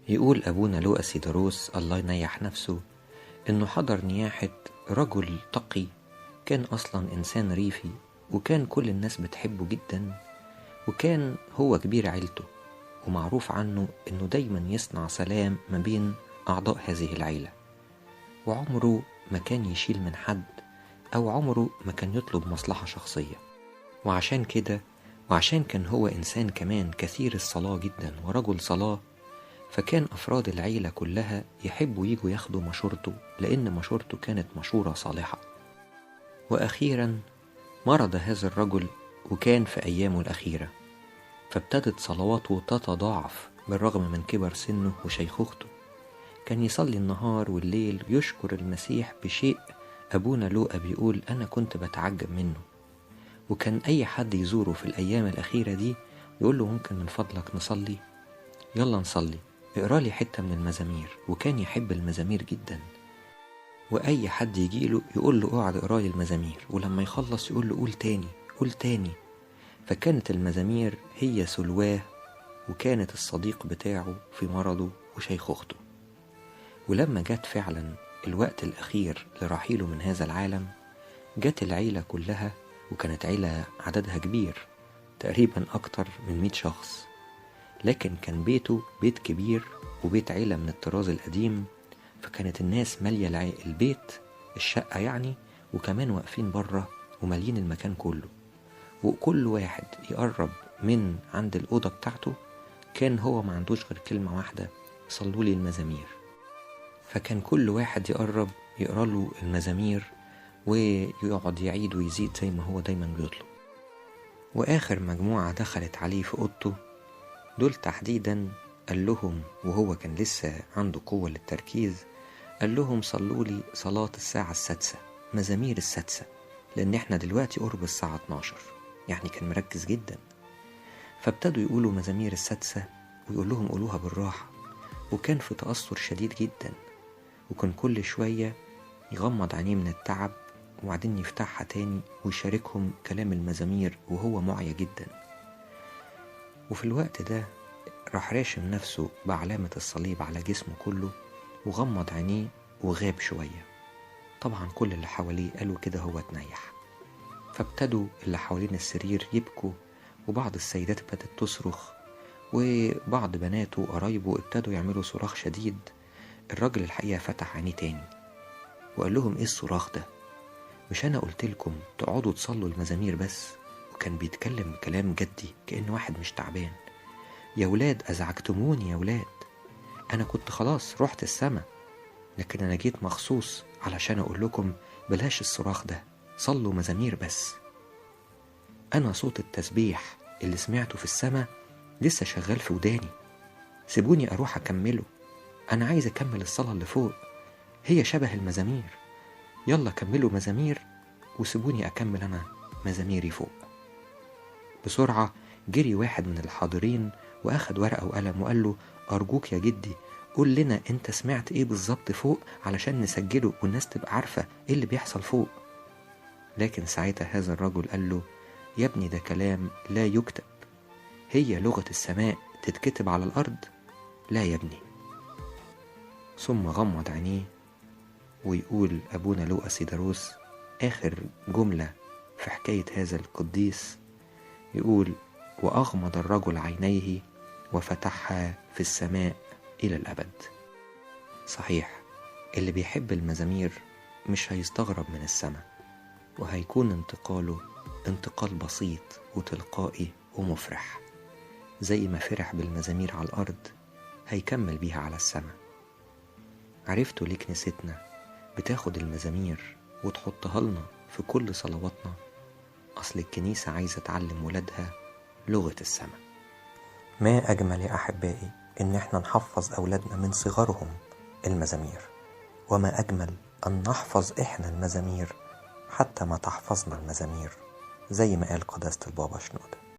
يقول أبونا لوقا سيداروس الله ينيح نفسه إنه حضر نياحة رجل تقي، كان أصلا إنسان ريفي، وكان كل الناس بتحبه جدا، وكان هو كبير عيلته، ومعروف عنه إنه دايما يصنع سلام ما بين أعضاء هذه العيلة، وعمره ما كان يشيل من حد، أو عمره ما كان يطلب مصلحة شخصية. وعشان كده، وعشان كان هو إنسان كمان كثير الصلاة جدا ورجل صلاة، فكان أفراد العيلة كلها يحبوا يجوا ياخدوا مشورته، لأن مشورته كانت مشورة صالحة. وأخيرا مرض هذا الرجل، وكان في أيامه الأخيرة، فابتدت صلواته تتضاعف بالرغم من كبر سنه وشيخوخته. كان يصلي النهار والليل يشكر المسيح بشيء أبونا لوقا بيقول أنا كنت بتعجب منه. وكان أي حد يزوره في الأيام الأخيرة دي يقول له ممكن من فضلك نصلي؟ يلا نصلي، اقرأ لي حتة من المزامير. وكان يحب المزامير جدا، وأي حد يجيله يقول له اقعد اقرأ لي المزامير، ولما يخلص يقول له قول تاني قول تاني. فكانت المزامير هي سلواه، وكانت الصديق بتاعه في مرضه وشيخوخته. ولما جت فعلا الوقت الأخير لرحيله من هذا العالم، جت العيلة كلها، وكانت عيلة عددها كبير تقريبا أكتر من 100 شخص، لكن كان بيته بيت كبير وبيت عيلة من الطراز القديم، فكانت الناس مالية البيت، الشقة يعني، وكمان واقفين بره ومالين المكان كله. وكل واحد يقرب من عند الأوضة بتاعته كان هو ما عندوش غير كلمة واحدة: صلوا لي المزامير. فكان كل واحد يقرب يقرأ له المزامير، ويقعد يعيد ويزيد زي ما هو دايما بيطلب. وآخر مجموعة دخلت عليه في أوضته، دول تحديدا قال لهم، وهو كان لسه عنده قوة للتركيز، قال لهم صلوا لي صلاة الساعة 6، مزامير 6، لأن احنا دلوقتي قرب الساعة 12، يعني كان مركز جدا. فابتدوا يقولوا مزامير 6، ويقول لهم قولوها بالراحة، وكان في تأثر شديد جدا، وكان كل شوية يغمض عينيه من التعب، وبعدين يفتحها تاني ويشاركهم كلام المزامير وهو معيا جدا. وفي الوقت ده راح راشم نفسه بعلامة الصليب على جسمه كله، وغمض عينيه وغاب شوية. طبعا كل اللي حواليه قالوا كده هو اتنيح. فابتدوا اللي حوالين السرير يبكوا، وبعض السيدات ابتدت تصرخ، وبعض بناته وقرايبه ابتدوا يعملوا صراخ شديد. الراجل الحقيقة فتح عينيه تاني وقال لهم ايه الصراخ ده؟ مش انا قلت لكم تقعدوا تصلوا المزامير بس؟ وكان بيتكلم بكلام جدي كأنه واحد مش تعبان. يا ولاد ازعجتموني يا ولاد، انا كنت خلاص رحت السما، لكن انا جيت مخصوص علشان اقول لكم بلاش الصراخ ده، صلوا مزامير بس. انا صوت التسبيح اللي سمعته في السما لسه شغال في وداني، سيبوني اروح اكمله، انا عايز اكمل الصلاة اللي فوق، هي شبه المزامير، يلا كملوا مزامير وسيبوني أكمل أنا مزاميري فوق. بسرعة جري واحد من الحاضرين وأخد ورقة وقلم وقال له أرجوك يا جدي قول لنا أنت سمعت إيه بالظبط فوق علشان نسجله والناس تبقى عارفة إيه اللي بيحصل فوق. لكن ساعتها هذا الرجل قال له يا ابني ده كلام لا يكتب، هي لغة السماء تتكتب على الأرض؟ لا يا ابني. ثم غمض عينيه، ويقول أبونا لوقا سيداروس آخر جملة في حكاية هذا القديس، يقول وأغمض الرجل عينيه وفتحها في السماء إلى الأبد. صحيح اللي بيحب المزامير مش هيستغرب من السماء، وهيكون انتقاله انتقال بسيط وتلقائي ومفرح، زي ما فرح بالمزامير على الأرض هيكمل بيها على السماء. عرفتوا ليه كنيستنا بتاخد المزامير وتحطها لنا في كل صلواتنا؟ أصل الكنيسة عايزة تعلم ولادها لغة السماء. ما أجمل يا أحبائي إن احنا نحفظ أولادنا من صغرهم المزامير، وما أجمل أن نحفظ إحنا المزامير حتى ما تحفظنا المزامير، زي ما قال قداسة البابا شنودة.